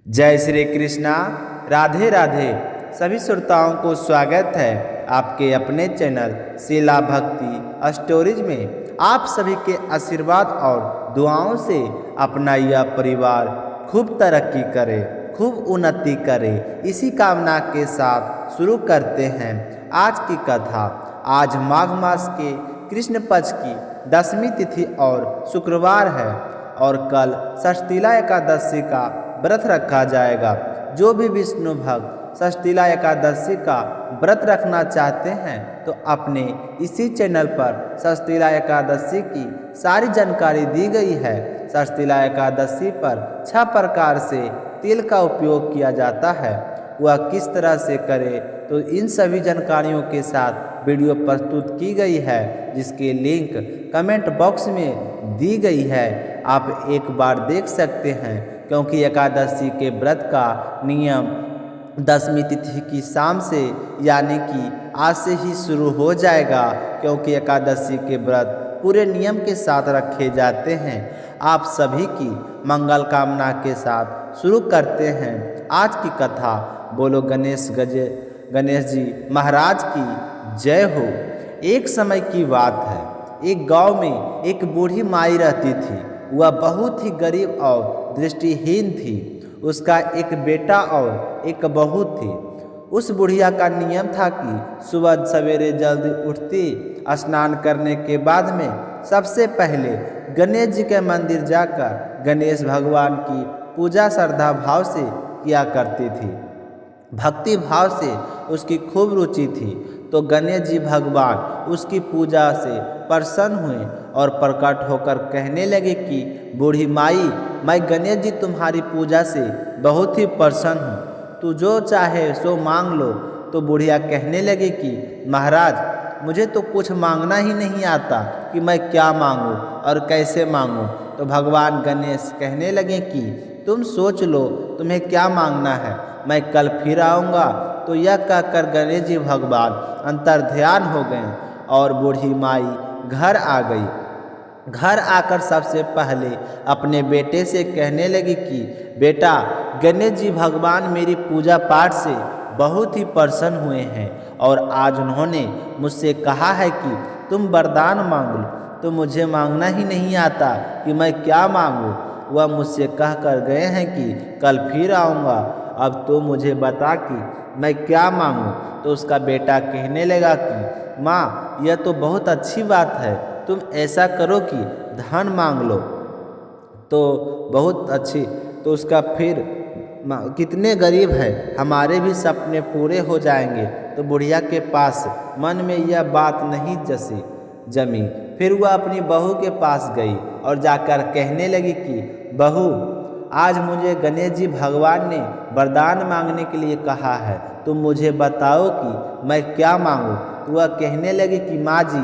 जय श्री कृष्णा। राधे राधे। सभी श्रोताओं को स्वागत है आपके अपने चैनल शीला भक्ति स्टोरीज में। आप सभी के आशीर्वाद और दुआओं से अपना यह परिवार खूब तरक्की करे, खूब उन्नति करे, इसी कामना के साथ शुरू करते हैं आज की कथा। आज माघ मास के कृष्ण पक्ष की 10वीं तिथि और शुक्रवार है और कल षष्ठीला एकादशी का व्रत रखा जाएगा। जो भी विष्णु भक्त षष्ठीला एकादशी का व्रत रखना चाहते हैं तो अपने इसी चैनल पर षष्ठीला एकादशी की सारी जानकारी दी गई है। षष्ठीला एकादशी पर 6 प्रकार से तिल का उपयोग किया जाता है, वह किस तरह से करे, तो इन सभी जानकारियों के साथ वीडियो प्रस्तुत की गई है, जिसकी लिंक कमेंट बॉक्स में दी गई है। आप एक बार देख सकते हैं, क्योंकि एकादशी के व्रत का नियम 10वीं तिथि की शाम से यानी कि आज से ही शुरू हो जाएगा, क्योंकि एकादशी के व्रत पूरे नियम के साथ रखे जाते हैं। आप सभी की मंगल कामना के साथ शुरू करते हैं आज की कथा। बोलो गणेश जी महाराज की जय हो। एक समय की बात है, एक गांव में एक बूढ़ी माई रहती थी। वह बहुत ही गरीब और दृष्टिहीन थी। उसका एक बेटा और एक बहू थी। उस बुढ़िया का नियम था कि सुबह सवेरे जल्दी उठती, स्नान करने के बाद में सबसे पहले गणेश जी के मंदिर जाकर गणेश भगवान की पूजा श्रद्धा भाव से किया करती थी। भक्ति भाव से उसकी खूब रुचि थी, तो गणेश जी भगवान उसकी पूजा से प्रसन्न हुए और प्रकट होकर कहने लगे कि बूढ़ी माई, मैं गणेश जी तुम्हारी पूजा से बहुत ही प्रसन्न हूँ, तू जो चाहे सो मांग लो। तो बुढ़िया कहने लगी कि महाराज, मुझे तो कुछ मांगना ही नहीं आता कि मैं क्या मांगूँ और कैसे मांगूँ। तो भगवान गणेश कहने लगे कि तुम सोच लो तुम्हें क्या मांगना है, मैं कल फिर आऊँगा। तो यह कहकर गणेश जी भगवान अंतर्ध्यान हो गए और बूढ़ी माई घर आ गई। घर आकर सबसे पहले अपने बेटे से कहने लगी कि बेटा, गणेश जी भगवान मेरी पूजा पाठ से बहुत ही प्रसन्न हुए हैं और आज उन्होंने मुझसे कहा है कि तुम वरदान मांग लो। तो मुझे मांगना ही नहीं आता कि मैं क्या मांगूँ। वह मुझसे कह कर गए हैं कि कल फिर आऊँगा, अब तो मुझे बता कि मैं क्या मांगूँ। तो उसका बेटा कहने लगा कि माँ, यह तो बहुत अच्छी बात है, तुम ऐसा करो कि धन मांग लो। तो बहुत अच्छी। तो उसका फिर कितने गरीब है, हमारे भी सपने पूरे हो जाएंगे। तो बुढ़िया के पास मन में यह बात नहीं जमी। फिर वह अपनी बहू के पास गई और जाकर कहने लगी कि बहू, आज मुझे गणेश जी भगवान ने वरदान मांगने के लिए कहा है, तुम मुझे बताओ कि मैं क्या मांगूं। तो वह कहने लगी कि माँ जी,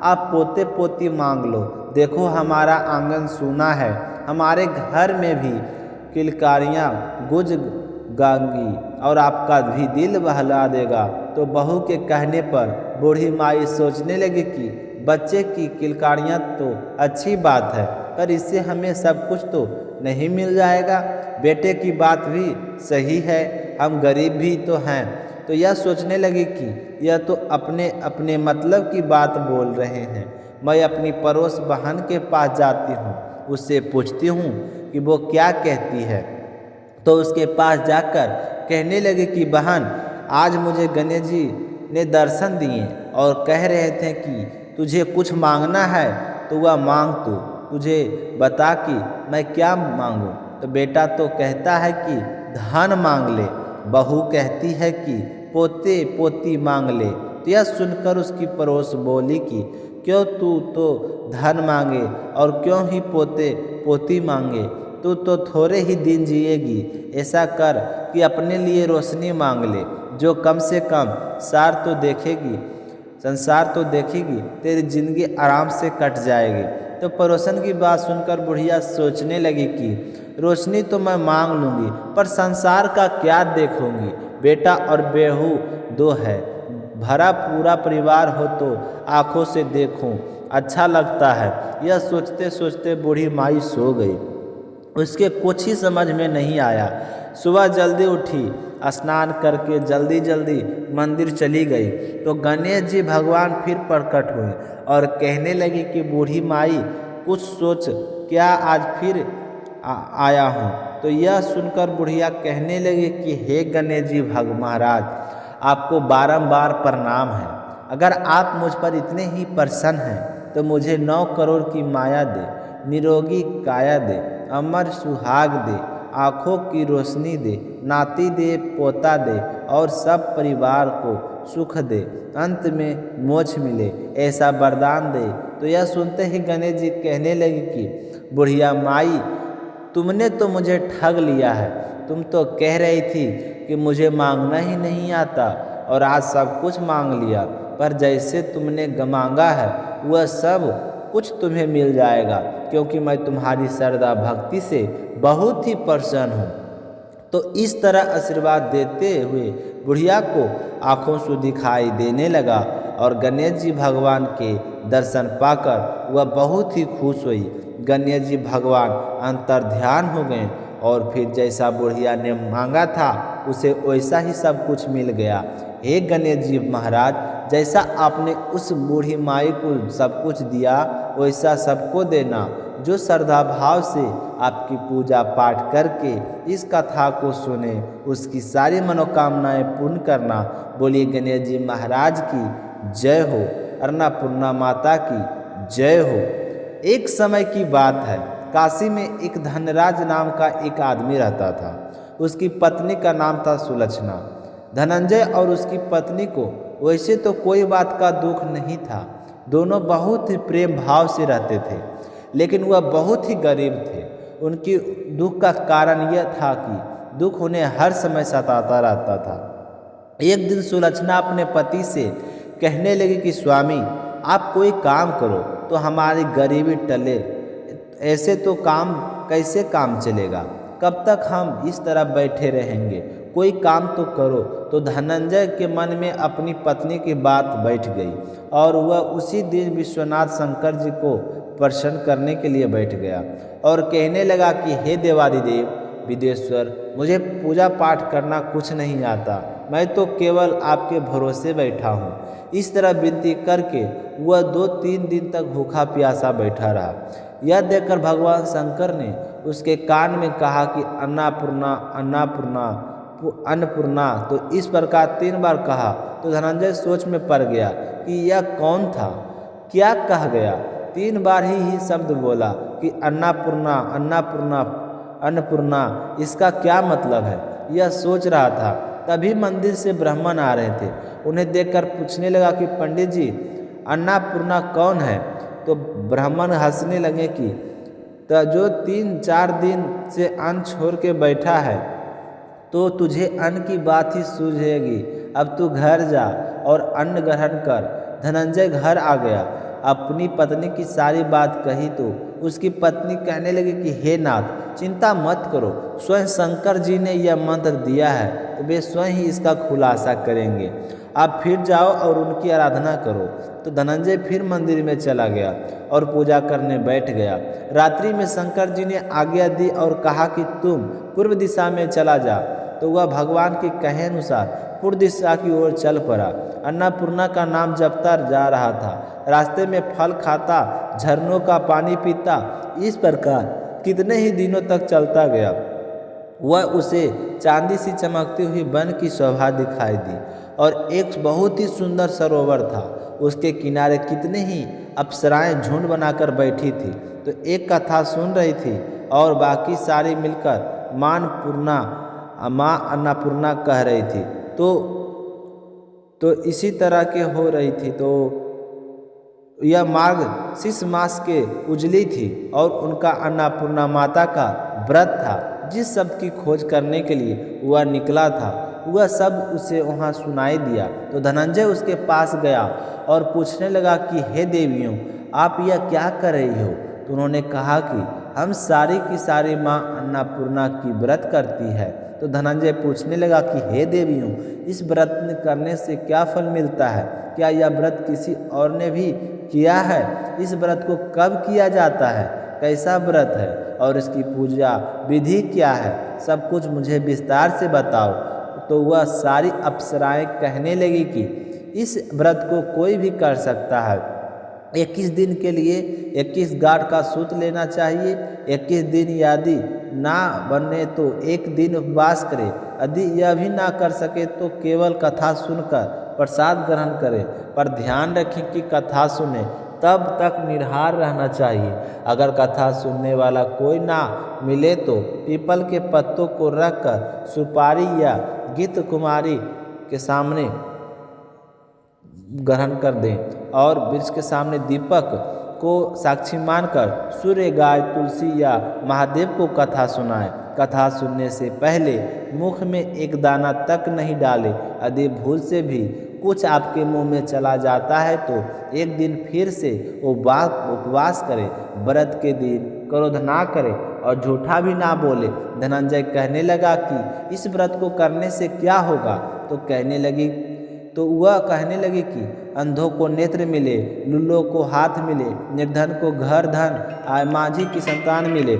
आप पोते पोती मांग लो। देखो हमारा आंगन सूना है, हमारे घर में भी किलकारियाँ गुज गांगी और आपका भी दिल बहला देगा। तो बहू के कहने पर बूढ़ी माई सोचने लगी कि बच्चे की किलकारियाँ तो अच्छी बात है, पर इससे हमें सब कुछ तो नहीं मिल जाएगा। बेटे की बात भी सही है, हम गरीब भी तो हैं। तो यह सोचने लगी कि यह तो अपने अपने मतलब की बात बोल रहे हैं। मैं अपनी पड़ोस बहन के पास जाती हूँ, उससे पूछती हूँ कि वो क्या कहती है। तो उसके पास जाकर कहने लगी कि बहन, आज मुझे गणेश जी ने दर्शन दिए और कह रहे थे कि तुझे कुछ मांगना है तो वह मांग, तू तुझे बता कि मैं क्या मांगूं। तो बेटा तो कहता है कि धन मांग ले, बहू कहती है कि पोते पोती मांग ले। तो यह सुनकर उसकी पड़ोस बोली कि क्यों तू तो धन मांगे और क्यों ही पोते पोती मांगे, तू तो थोड़े ही दिन जिएगी। ऐसा कर कि अपने लिए रोशनी मांग ले, जो कम से कम संसार तो देखेगी, तेरी जिंदगी आराम से कट जाएगी। तो पड़ोसन की बात सुनकर बुढ़िया सोचने लगी कि रोशनी तो मैं मांग लूँगी, पर संसार का क्या देखूँगी। बेटा और बहू 2 है, भरा पूरा परिवार हो तो आँखों से देखूँ अच्छा लगता है। यह सोचते सोचते बूढ़ी माई सो गई। उसके कुछ ही समझ में नहीं आया। सुबह जल्दी उठी, स्नान करके जल्दी जल्दी मंदिर चली गई तो गणेश जी भगवान फिर प्रकट हुए और कहने लगे कि बूढ़ी माई कुछ सोच, क्या आज फिर आया हूँ। तो यह सुनकर बुढ़िया कहने लगी कि हे गणेश जी महाराज, आपको बारंबार प्रणाम है। अगर आप मुझ पर इतने ही प्रसन्न हैं तो मुझे 9 करोड़ की माया दे, निरोगी काया दे, अमर सुहाग दे, आँखों की रोशनी दे, नाती दे, पोता दे और सब परिवार को सुख दे, अंत में मोक्ष मिले, ऐसा वरदान दे। तो यह सुनते ही गणेश जी कहने लगे कि बुढ़िया माई, तुमने तो मुझे ठग लिया है। तुम तो कह रही थी कि मुझे मांगना ही नहीं आता और आज सब कुछ मांग लिया, पर जैसे तुमने मांगा है वह सब कुछ तुम्हें मिल जाएगा, क्योंकि मैं तुम्हारी श्रद्धा भक्ति से बहुत ही प्रसन्न हूँ। तो इस तरह आशीर्वाद देते हुए बुढ़िया को आँखों से दिखाई देने लगा और गणेश जी भगवान के दर्शन पाकर वह बहुत ही खुश हुई। गणेश जी भगवान अंतर ध्यान हो गए और फिर जैसा बुढ़िया ने मांगा था उसे वैसा ही सब कुछ मिल गया। हे गणेश जी महाराज, जैसा आपने उस बूढ़ी माई को सब कुछ दिया वैसा सबको देना, जो श्रद्धा भाव से आपकी पूजा पाठ करके इस कथा को सुने उसकी सारी मनोकामनाएं पूर्ण करना। बोलिए गणेश जी महाराज की जय हो, अन्नपूर्णा माता की जय हो। एक समय की बात है, काशी में एक धनराज नाम का एक आदमी रहता था। उसकी पत्नी का नाम था सुलक्षणा। धनंजय और उसकी पत्नी को वैसे तो कोई बात का दुख नहीं था, दोनों बहुत ही प्रेम भाव से रहते थे, लेकिन वह बहुत ही गरीब थे। उनकी दुख का कारण यह था कि दुख उन्हें हर समय सताता रहता था। एक दिन सुलक्षणा अपने पति से कहने लगी कि स्वामी, आप कोई काम करो तो हमारी गरीबी टले, ऐसे तो कैसे काम चलेगा, कब तक हम इस तरह बैठे रहेंगे, कोई काम तो करो। तो धनंजय के मन में अपनी पत्नी की बात बैठ गई और वह उसी दिन विश्वनाथ शंकर जी को प्रसन्न करने के लिए बैठ गया और कहने लगा कि हे देवादिदेव विदेश्वर, मुझे पूजा पाठ करना कुछ नहीं आता, मैं तो केवल आपके भरोसे बैठा हूँ। इस तरह विनती करके वह 2-3 दिन तक भूखा प्यासा बैठा रहा। यह देखकर भगवान शंकर ने उसके कान में कहा कि अन्नपूर्णा अन्नपूर्णा अन्नपूर्णा। तो इस प्रकार 3 बार कहा तो धनंजय सोच में पड़ गया कि यह कौन था, क्या कह गया। 3 बार ही शब्द बोला कि अन्नपूर्णा अन्नपूर्णा अन्नपूर्णा, इसका क्या मतलब है, यह सोच रहा था। तभी मंदिर से ब्राह्मण आ रहे थे। उन्हें देखकर पूछने लगा कि पंडित जी, अन्नपूर्णा कौन है। तो ब्राह्मण हंसने लगे कि तो जो 3-4 दिन से अन्न छोड़ के बैठा है तो तुझे अन्न की बात ही सूझेगी, अब तू घर जा और अन्न ग्रहण कर। धनंजय घर आ गया, अपनी पत्नी की सारी बात कही तो उसकी पत्नी कहने लगी कि हे नाथ, चिंता मत करो, स्वयं शंकर जी ने यह मंत्र दिया है तो वे स्वयं ही इसका खुलासा करेंगे, आप फिर जाओ और उनकी आराधना करो। तो धनंजय फिर मंदिर में चला गया और पूजा करने बैठ गया। रात्रि में शंकर जी ने आज्ञा दी और कहा कि तुम पूर्व दिशा में चला जा। तो वह भगवान के कहे अनुसार पूर्व दिशा की ओर चल पड़ा। अन्नपूर्णा का नाम जपता जा रहा था, रास्ते में फल खाता, झरनों का पानी पीता। इस प्रकार कितने ही दिनों तक चलता गया। वह उसे चांदी सी चमकती हुई वन की शोभा दिखाई दी और एक बहुत ही सुंदर सरोवर था। उसके किनारे कितने ही अप्सराएं झुंड बनाकर बैठी थी। तो एक कथा सुन रही थी और बाकी सारी मिलकर माँ अन्नपूर्णा कह रही थी। तो इसी तरह के हो रही थी। तो यह मार्ग शीश मास के उजली थी और उनका अन्नपूर्णा माता का व्रत था। जिस शब्द की खोज करने के लिए वह निकला था वह सब उसे वहाँ सुनाई दिया। तो धनंजय उसके पास गया और पूछने लगा कि हे देवियों, आप यह क्या कर रही हो। तो उन्होंने कहा कि हम सारी की सारी माँ अन्नपूर्णा की व्रत करती है। तो धनंजय पूछने लगा कि हे देवियों, इस व्रत करने से क्या फल मिलता है, क्या यह व्रत किसी और ने भी किया है, इस व्रत को कब किया जाता है, कैसा व्रत है, और इसकी पूजा विधि क्या है, सब कुछ मुझे विस्तार से बताओ। तो वह सारी अप्सराएं कहने लगी कि इस व्रत को कोई भी कर सकता है। 21 दिन के लिए 21 गांठ का सूत लेना चाहिए। 21 दिन यदि ना बने तो एक दिन उपवास करे। यदि यह भी ना कर सके तो केवल कथा सुनकर प्रसाद ग्रहण करें, पर ध्यान रखें कि कथा सुने तब तक निराहार रहना चाहिए। अगर कथा सुनने वाला कोई ना मिले तो पीपल के पत्तों को रखकर सुपारी या गीत कुमारी के सामने ग्रहण कर दें और वृक्ष के सामने दीपक को साक्षी मानकर सूर्य, गाय, तुलसी या महादेव को कथा सुनाएं। कथा सुनने से पहले मुख में एक दाना तक नहीं डालें। यदि भूल से भी कुछ आपके मुंह में चला जाता है तो एक दिन फिर से उपवास करें। व्रत के दिन क्रोध ना करें और झूठा भी ना बोले। धनंजय कहने लगा कि इस व्रत को करने से क्या होगा। तो वह कहने लगी कि अंधों को नेत्र मिले, लुल्लों को हाथ मिले, निर्धन को घर धन आय, माझी की संतान मिले,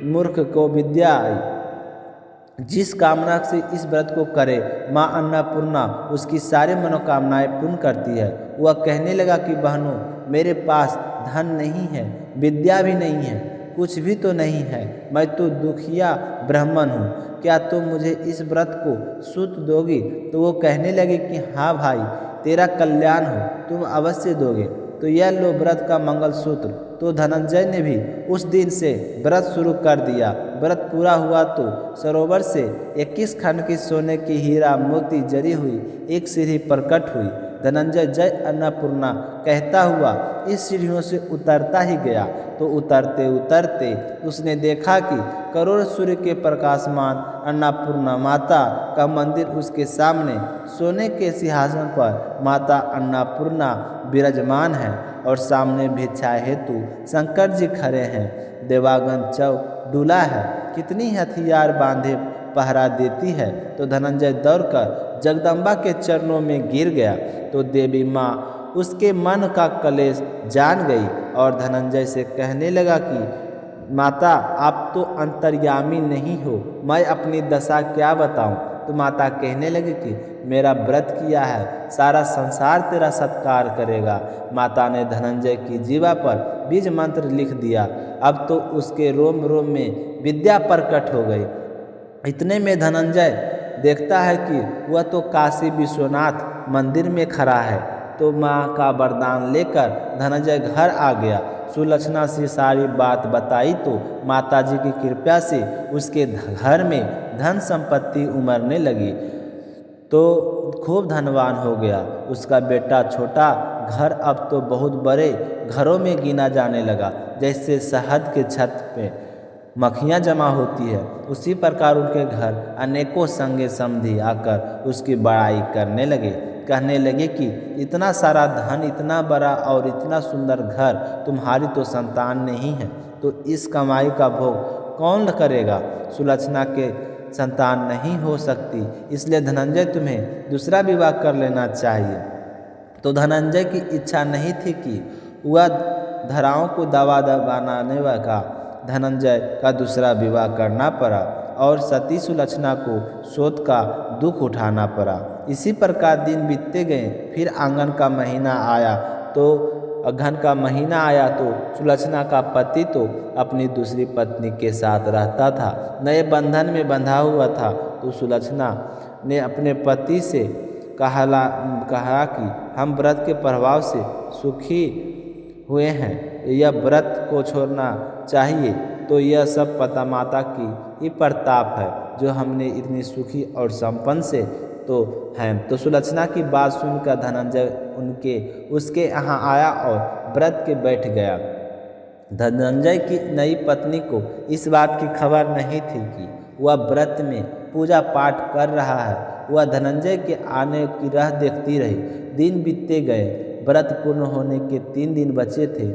मूर्ख को विद्या आई। जिस कामना से इस व्रत को करे माँ अन्नपूर्णा उसकी सारी मनोकामनाएं पूर्ण करती है। वह कहने लगा कि बहनों, मेरे पास धन नहीं है, विद्या भी नहीं है, कुछ भी तो नहीं है, मैं तो दुखिया ब्राह्मण हूँ, क्या तुम मुझे इस व्रत को सूत दोगी। तो वो कहने लगे कि हाँ भाई, तेरा कल्याण हो, तुम अवश्य दोगे। तो यह लो व्रत का मंगलसूत्र। तो धनंजय ने भी उस दिन से व्रत शुरू कर दिया। व्रत पूरा हुआ तो सरोवर से 21 खंड की सोने की हीरा मोती जरी हुई एक सीढ़ी प्रकट हुई। धनंजय जय अन्नपूर्णा कहता हुआ इस सीढ़ियों से उतरता ही गया। तो उतरते उतरते उसने देखा कि करोड़ सूर्य के प्रकाशमान अन्नपूर्णा माता का मंदिर उसके सामने सोने के सिंहासन पर माता अन्नपूर्णा विराजमान है और सामने भिक्षा हेतु शंकर जी खड़े हैं। देवागन चौ डूला है, कितनी हथियार बांधे पहरा देती है। तो धनंजय दौड़कर जगदम्बा के चरणों में गिर गया। तो देवी माँ उसके मन का कलेश जान गई और धनंजय से कहने लगा कि माता, आप तो अंतर्यामी नहीं हो, मैं अपनी दशा क्या बताऊं। तो माता कहने लगी कि मेरा व्रत किया है, सारा संसार तेरा सत्कार करेगा। माता ने धनंजय की जीवा पर बीज मंत्र लिख दिया। अब तो उसके रोम रोम में विद्या प्रकट हो गई। इतने में धनंजय देखता है कि वह तो काशी विश्वनाथ मंदिर में खड़ा है। तो माँ का वरदान लेकर धनंजय घर आ गया। सुलक्षणा से सारी बात बताई तो माताजी की कृपा से उसके घर में धन संपत्ति उमड़ने लगी। तो खूब धनवान हो गया। उसका बेटा छोटा घर अब तो बहुत बड़े घरों में गिना जाने लगा। जैसे शहद के छत पे मक्खियाँ जमा होती है, उसी प्रकार उनके घर अनेकों संगे समधी आकर उसकी बड़ाई करने लगे। कहने लगे कि इतना सारा धन, इतना बड़ा और इतना सुंदर घर, तुम्हारी तो संतान नहीं है, तो इस कमाई का भोग कौन करेगा। सुलक्षणा के संतान नहीं हो सकती, इसलिए धनंजय तुम्हें दूसरा विवाह कर लेना चाहिए। तो धनंजय की इच्छा नहीं थी कि वह धराओं को दबा दबाने का धनंजय का दूसरा विवाह करना पड़ा और सती सुलक्षणा को शोध का दुख उठाना पड़ा। इसी प्रकार दिन बीतते गए। फिर आंगन का महीना आया तो अगहन का महीना आया तो सुलक्षणा का पति तो अपनी दूसरी पत्नी के साथ रहता था, नए बंधन में बंधा हुआ था। तो सुलक्षणा ने अपने पति से कहा कि हम व्रत के प्रभाव से सुखी हुए हैं, यह व्रत को छोड़ना चाहिए। तो यह सब पता माता की ही प्रताप है जो हमने इतनी सुखी और संपन्न से तो हैं। तो सुलक्षणा की बात सुनकर धनंजय उसके यहाँ आया और व्रत के बैठ गया। धनंजय की नई पत्नी को इस बात की खबर नहीं थी कि वह व्रत में पूजा पाठ कर रहा है। वह धनंजय के आने की राह देखती रही। दिन बीतते गए। व्रत पूर्ण होने के 3 दिन बचे थे।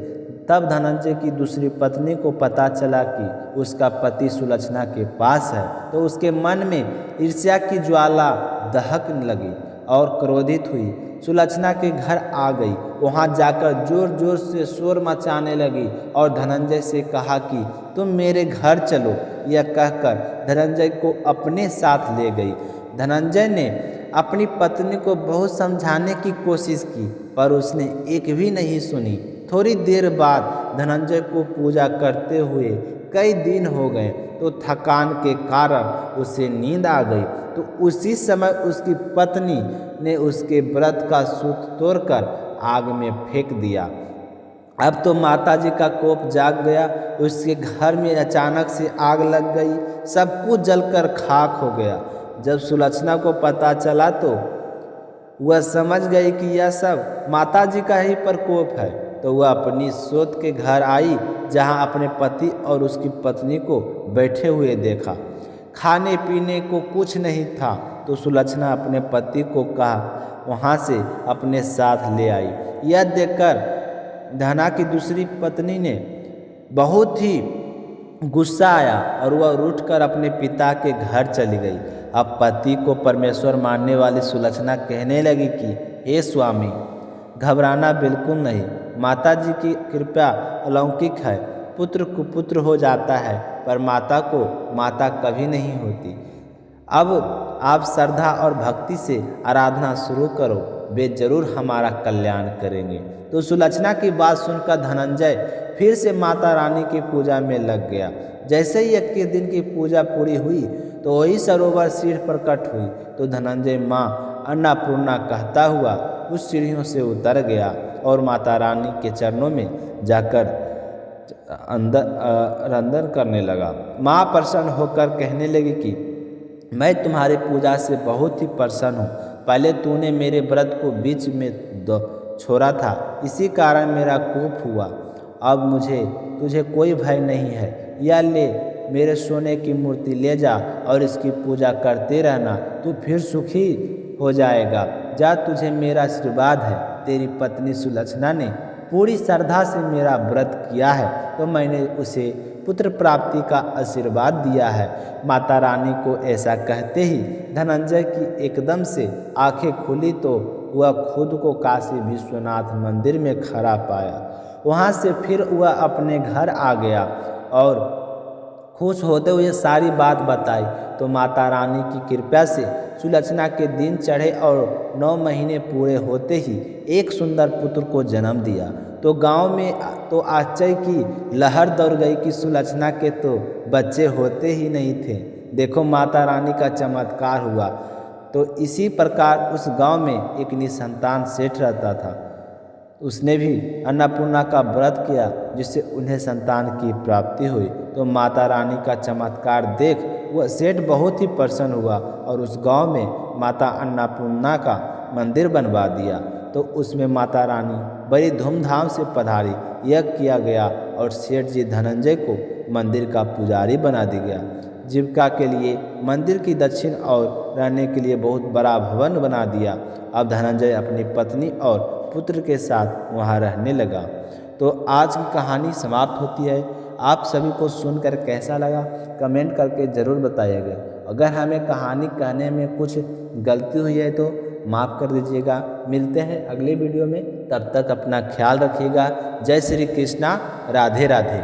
तब धनंजय की दूसरी पत्नी को पता चला कि उसका पति सुलक्षणा के पास है। तो उसके मन में ईर्ष्या की ज्वाला दहकने लगी और क्रोधित हुई सुलक्षणा के घर आ गई। वहां जाकर जोर जोर से शोर मचाने लगी और धनंजय से कहा कि तुम मेरे घर चलो। यह कहकर धनंजय को अपने साथ ले गई। धनंजय ने अपनी पत्नी को बहुत समझाने की कोशिश की पर उसने एक भी नहीं सुनी। थोड़ी देर बाद धनंजय को पूजा करते हुए कई दिन हो गए तो थकान के कारण उसे नींद आ गई। तो उसी समय उसकी पत्नी ने उसके व्रत का सूत तोड़कर आग में फेंक दिया। अब तो माताजी का कोप जाग गया। उसके घर में अचानक से आग लग गई। सब कुछ जलकर खाक हो गया। जब सुलक्षणा को पता चला तो वह समझ गई कि यह सब माताजी का ही प्रकोप है। तो वह अपनी सोत के घर आई जहां अपने पति और उसकी पत्नी को बैठे हुए देखा। खाने पीने को कुछ नहीं था तो सुलक्षणा अपने पति को कहा वहां से अपने साथ ले आई। यह देखकर धना की दूसरी पत्नी ने बहुत ही गुस्सा आया और वह उठकर अपने पिता के घर चली गई। अब पति को परमेश्वर मानने वाली सुलक्षणा कहने लगी कि हे स्वामी, घबराना बिल्कुल नहीं। माताजी की कृपा अलौकिक है। पुत्र कुपुत्र हो जाता है पर माता को माता कभी नहीं होती। अब आप श्रद्धा और भक्ति से आराधना शुरू करो, वे जरूर हमारा कल्याण करेंगे। तो सुलक्षणा की बात सुनकर धनंजय फिर से माता रानी की पूजा में लग गया। जैसे ही 21 दिन की पूजा पूरी हुई तो वही सरोवर सीढ़ी प्रकट हुई। तो धनंजय माँ अन्नपूर्णा कहता हुआ उस सीढ़ियों से उतर गया और माता रानी के चरणों में जाकर अंदर करने लगा। माँ प्रसन्न होकर कहने लगी कि मैं तुम्हारी पूजा से बहुत ही प्रसन्न हूँ। पहले तूने मेरे व्रत को बीच में छोड़ा था, इसी कारण मेरा कोप हुआ। अब मुझे तुझे कोई भय नहीं है। या ले मेरे सोने की मूर्ति ले जा और इसकी पूजा करते रहना, तू फिर सुखी हो जाएगा। जा, तुझे मेरा आशीर्वाद है। तेरी पत्नी सुलक्षणा ने पूरी श्रद्धा से मेरा व्रत किया है तो मैंने उसे पुत्र प्राप्ति का आशीर्वाद दिया है। माता रानी को ऐसा कहते ही धनंजय की एकदम से आंखें खुली तो वह खुद को काशी विश्वनाथ मंदिर में खड़ा पाया। वहाँ से फिर वह अपने घर आ गया और खुश होते हुए सारी बात बताई। तो माता रानी की कृपा से सुलक्षणा के दिन चढ़े और 9 महीने पूरे होते ही एक सुंदर पुत्र को जन्म दिया। तो गांव में तो आश्चर्य की लहर दौड़ गई कि सुलक्षणा के तो बच्चे होते ही नहीं थे। देखो माता रानी का चमत्कार हुआ। तो इसी प्रकार उस गांव में एक निसंतान सेठ रहता था। उसने भी अन्नपूर्णा का व्रत किया जिससे उन्हें संतान की प्राप्ति हुई। तो माता रानी का चमत्कार देख वह सेठ बहुत ही प्रसन्न हुआ और उस गांव में माता अन्नपूर्णा का मंदिर बनवा दिया। तो उसमें माता रानी बड़ी धूमधाम से पधारी। यज्ञ किया गया और सेठ जी धनंजय को मंदिर का पुजारी बना दिया गया। जीविका के लिए मंदिर की दक्षिण और रहने के लिए बहुत बड़ा भवन बना दिया। अब धनंजय अपनी पत्नी और पुत्र के साथ वहां रहने लगा। तो आज की कहानी समाप्त होती है। आप सभी को सुनकर कैसा लगा कमेंट करके ज़रूर बताइएगा। अगर हमें कहानी कहने में कुछ गलती हुई है तो माफ़ कर दीजिएगा। मिलते हैं अगले वीडियो में, तब तक अपना ख्याल रखिएगा। जय श्री कृष्णा, राधे राधे।